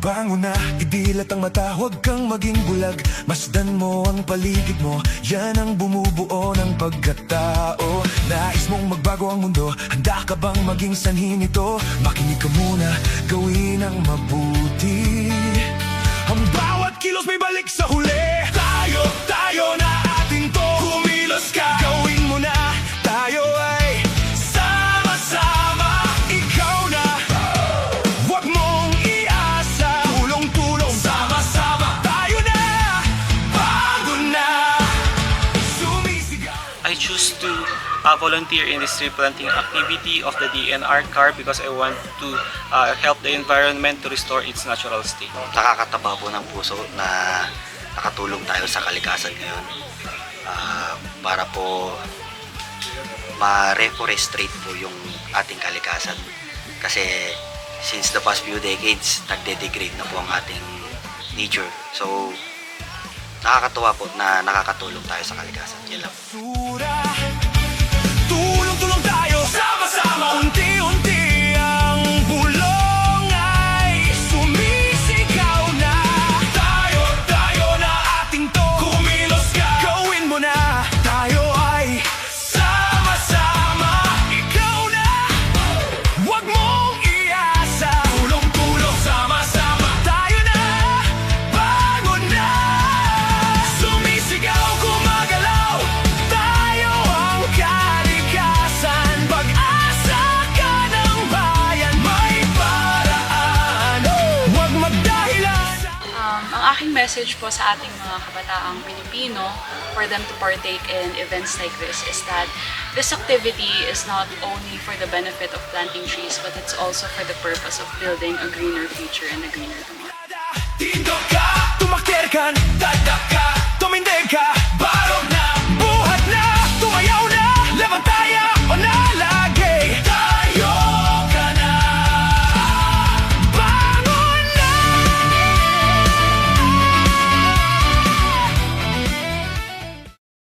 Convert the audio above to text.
Bangon na, idilat ang mata, huwag kang maging bulag. Masdan mo ang paligid mo, yan ang bumubuo ng pagkatao. Nais mong magbago ang mundo, handa ka bang maging sanhi nito? Makinig ka muna, gawin ang mabuti. Ang bawat kilos may balik sa huli. Tayo na ating to. Kumilos ka, gawin mo na. Tayo ay sama-sama. Ikaw na, huwag mong iasa. Tulong-tulong, sama-sama. Tayo na, bago na. Sumisigaw. I choose to volunteer in this tree planting activity of the DNR CAR because I want to help the environment to restore its natural state. Nakakataba po ng puso na nakatulong tayo sa kalikasan ngayon para po ma-reforestate po yung ating kalikasan. Kasi since the past few decades, nagde-degrade na po ang ating nature. So, nakakatuwa po na nakakatulong tayo sa kalikasan. Yan lang. Tulong-tulong tayo, sama-sama. Unti-unti ang bulong ay sumisigaw na. Tayo na ating to. Kumilos ka, gawin mo na. Tayo ay sama-sama. Ikaw na, huwag mong iasa. Tulong-tulong, sama-sama. Tayo na, bago na. Sumisigaw, gumagalaw. Tayo ang kalikasan. Pag-asa ka ng bayan. May paraan. Huwag magdahilan. Ang aking message po sa ating mga kabataang Pilipino for them to partake in events like this is that this activity is not only for the benefit of planting trees but it's also for the purpose of building a greener future and a greener tomorrow. Tindog ka, tumakder ka, tadak ka, tumindig ka, barog